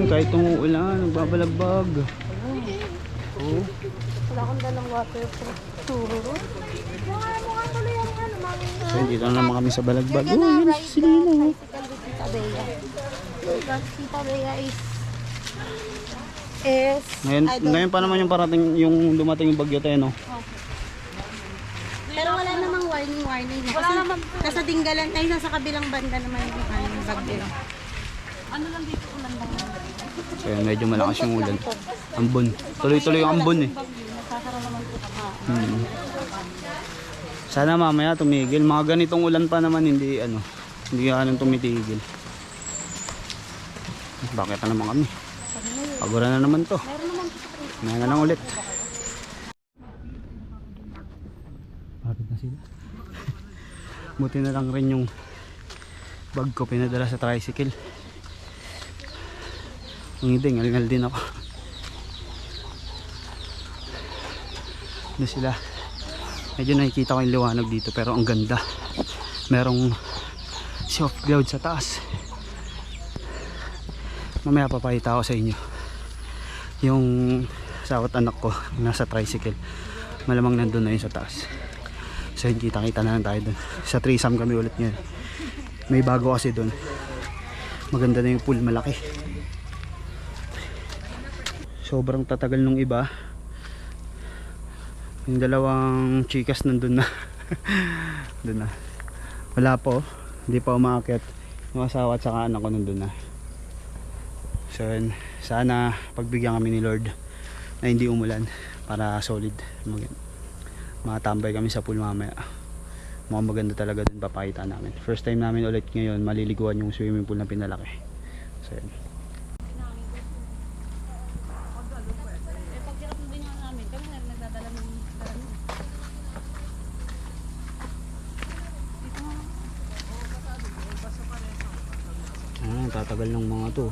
kahit umuulan, nagbabalagbag. Oh. Wala akong dalang waterproof. Tururot. Mukha tuloy ang ano, mami. So, dito na naman kami sa balagbag. You're Oh, gonna yan, ride the sila na. tricycle with Tita Bea. Because Tita Bea is Ngayon pa naman yung parating, yung dumating yung bagyo tayo, no? Pero wala namang warning. Wala naman. Nasa Dinggalan, ay nasa kabilang banda naman yung ano, bagyo. Ano lang dito ulan lang. So, yan, medyo malakas yung ulan. Ambon. Tuloy-tuloy yung ambon eh. Nasasara naman po ka. Sana mamaya tumigil. Mga ganitong ulan pa naman hindi anong tumitigil. Bakit na naman kami? Pagura na naman to. Meron na lang ulit. Lapit na sila. Buti na lang rin yung bag ko pinadala sa tricycle. Ang hindi, ngal din ako. Doon sila. Medyo nakikita ko yung liwanag dito pero ang ganda. Merong soft cloud sa taas. Mamaya papakita ko sa inyo yung sawat anak ko nasa tricycle. Malamang nandun na yun sa taas. So yun, kita-kita na lang tayo dun. Sa threesome kami ulit ngayon. May bago kasi dun. Maganda na yung pool, malaki. Sobrang tatagal nung iba. Yung dalawang chikas nandun na. Doon na. Wala po. Hindi pa umaakit. Yung asawa at saka anak ko nandun na. So yun, sana pagbigyan kami ni Lord na hindi umulan para solid. Makatambay kami sa pool mamaya. Mukhang maganda talaga dun, papakita namin. First time namin ulit ngayon maliliguan yung swimming pool na pinalaki. So yun. Tatagal ng mga to.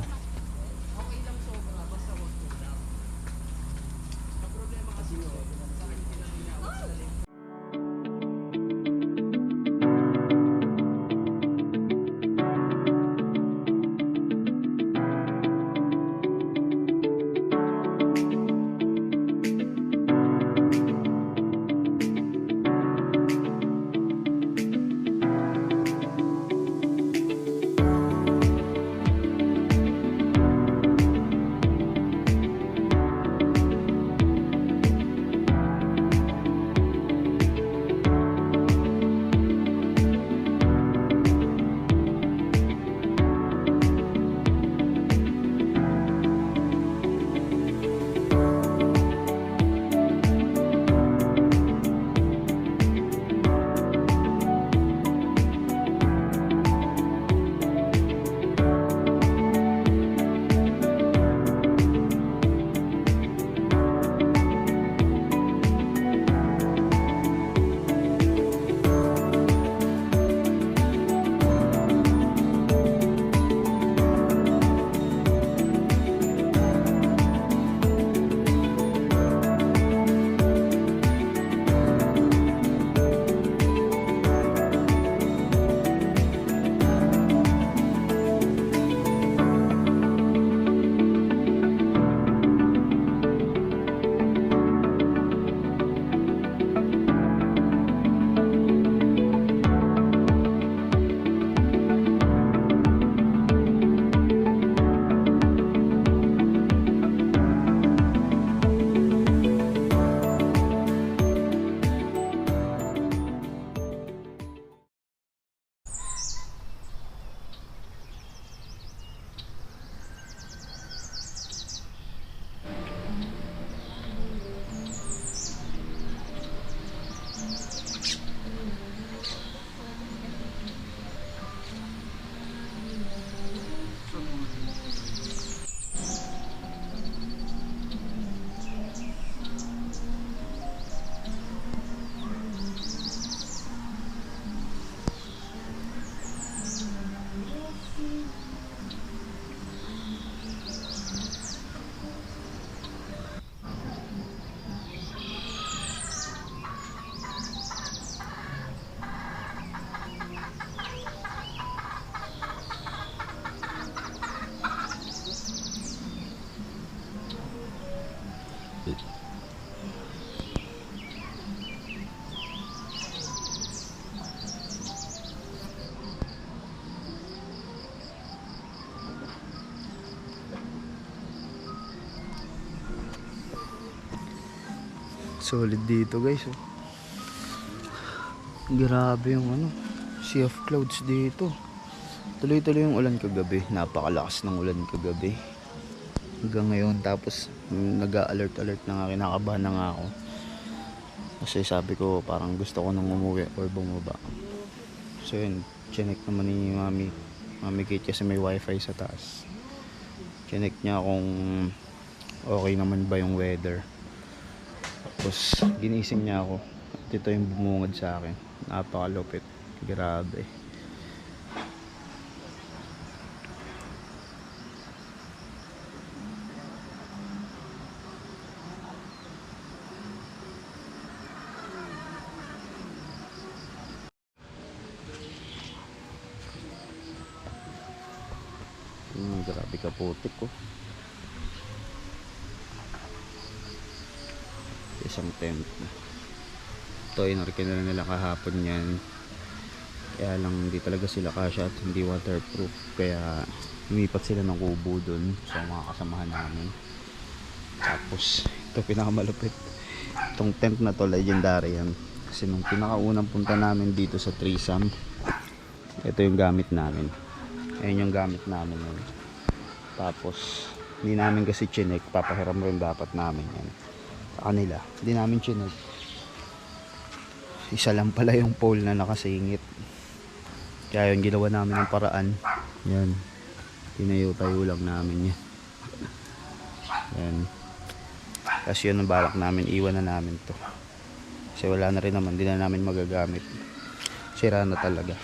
Solid dito guys. Oh. Grabe yung ano, sea of clouds dito. Tuloy-tuloy yung ulan kagabi. Napakalakas ng ulan kagabi. Hanggang ngayon. Tapos nag-alert na nga, kinakabahan na nga ako. Kasi sabi ko parang gusto ko nang umuwi or bumaba. So yun, chinek naman ni Mami Kate kasi may wifi sa taas. Chinek niya kung okay naman ba yung weather. Tapos ginising niya ako. At ito yung bumungad sa akin. Napakalupit. Grabe. Grabe ka putik ko. Isang tent na. Ito inarkin na nila kahapon yan. Kaya lang hindi talaga sila kasya at hindi waterproof. Kaya lumipat sila ng kubo dun sa mga kasamahan namin. Tapos ito pinakamalupit. Itong tent na to legendary yan. Kasi nung pinakaunang punta namin dito sa Threesome, ito yung gamit namin. Ayun yung gamit namin yun. Tapos hindi namin kasi chinek, papahiram rin dapat namin yan sa kanila. Hindi namin chinek, isa lang pala yung pole na nakasingit. Kaya yun, ginawa namin ng paraan. Yan, tinayo-tayo lang namin yan. Yan. Kasi yun ang balak namin, iwan na namin to kasi wala na rin naman, hindi na namin magagamit, sira na talaga.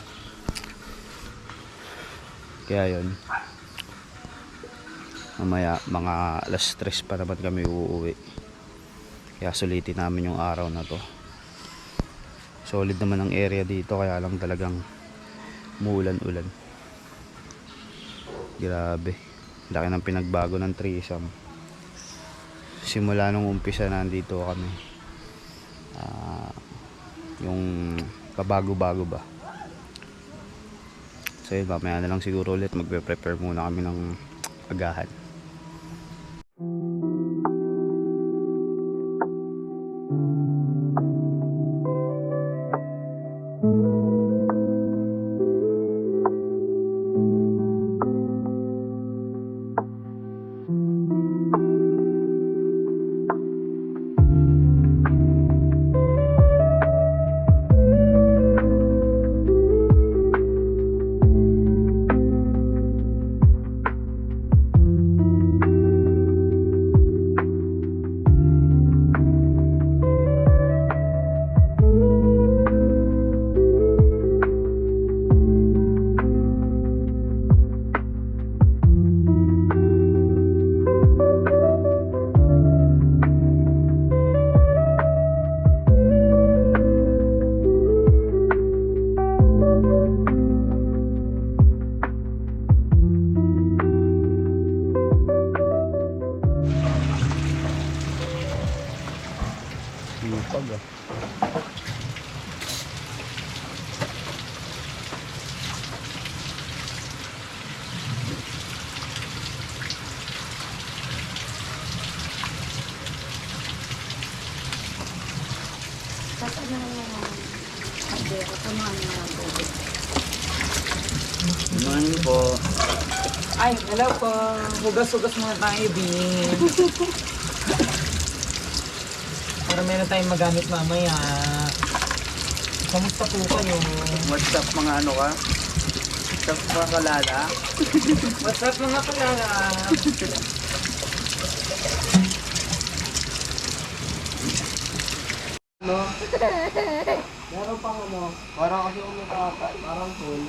Kaya yun, mamaya mga alas 3 pa naman kami uuwi. Kaya sulitin namin yung araw na to. Solid naman ang area dito, kaya lang talagang muulan-ulan. Grabe, laki ng pinagbago ng Threesome. Simula nung umpisa nandito kami, yung kabago-bago ba. So yun, mamaya na lang siguro ulit magpe-prepare muna kami ng agahan. Sipag ah. Tapos na lang ako kumain na ako. Naman po. Ay, hello po. Hugas-hugas muna tayo, Bin. Para meron tayong magamit mamaya. Kamusta po kayo? What's up mga ano ka? What's up mga kalala? What's up mga kalala? No? Meron pang ano, parang kasi umikakal, parang full.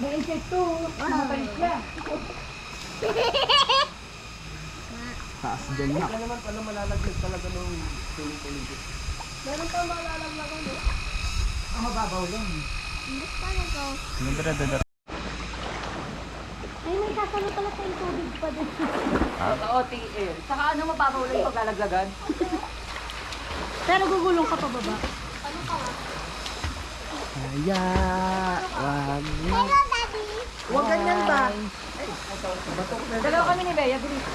May insekto. Mabalik ka. Taas dyan na. Ano naman pala malalaglag talaga nung tuloy-tuloy. Meron pa malalaglagan eh. Ang mababaw lang. Paano to? Ay, may sasalo pala sa tubig pa din. Oo, TL. Saka ano mababaw lang pag lalaglagan? Pero gugulong ka pa baba. Kaya, wag na. Huwag ganyan ba? Dalawa kami ni Bea, bilis.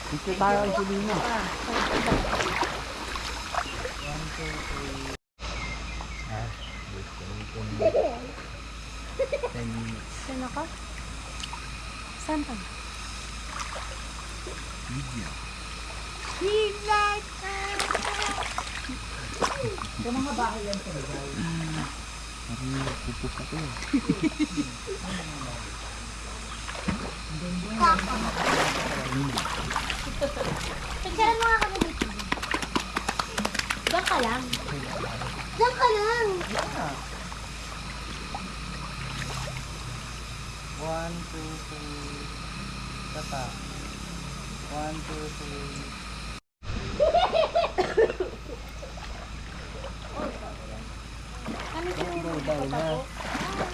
Picture tayo kay Julina. Saan ako? Saan ka? Yung mga bahay yan sa Rizal. Pagsaran mo nga kami dito. Diyan ka lang. Diyan ka lang. 1, 2, 3. Tata. 1, 2, 3.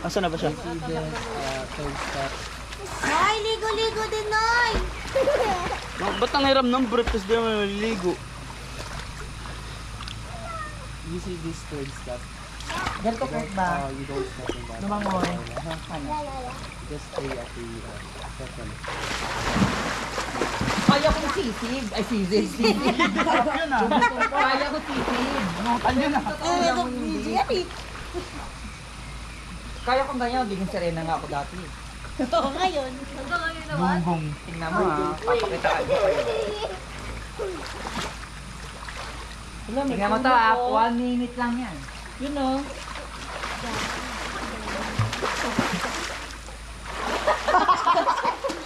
Asan na ba siya? Ay, ligo-ligo din, Noy. Ba't ang hiram ng brief tapos di naman maliligo? You see this third step? Ganito po ba? You don't step in that. Lumangoy. Just stay at the second. Kaya kong sisig. Ay, sisig. Yun ah. Kaya ko sisig. Ayun na. Kaya mo hindi. Kaya kong ganyan. Biging serena nga ako dati. Oo, ngayon. Bumbong. Tingnan mo ha. Papakitaan ko kayo. Tingnan mo to ha. 1 minute lang yan. Yun o.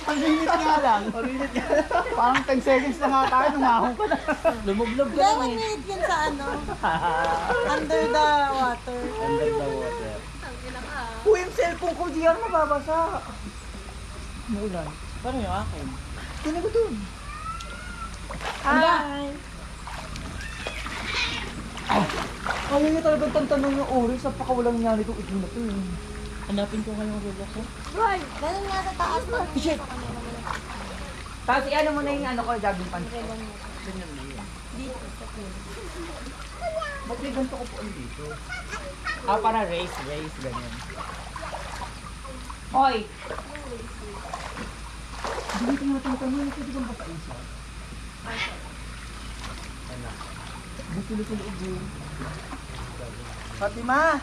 Ang minute nga lang. Parang 10 seconds na nga tayo, numahon ka na. Lumublog ka Dahil lang 1 eh. minute yan sa ano. Under the water. Under the water. Uy, yung cellphone ko, di yan mababasa. Muulan. Paano yung akin? Tinan ko dun. Hi. Ayaw niya talagang tantanong yung oras. Napakawalang nangyari itong itlog na to eh. Hanapin ko kayong Roblox ko. Roy, ganun nga sa taas mo. Shit! Tapos ano mo na yung ano ko, jogging pants ko. Dito, sa plane. Ba't may ganito ko po dito? Ah, para race, ganyan. Hoy! Hindi ko nga tinatanong, pwede bang batain siya? Butulo sa loob yun. Fatima!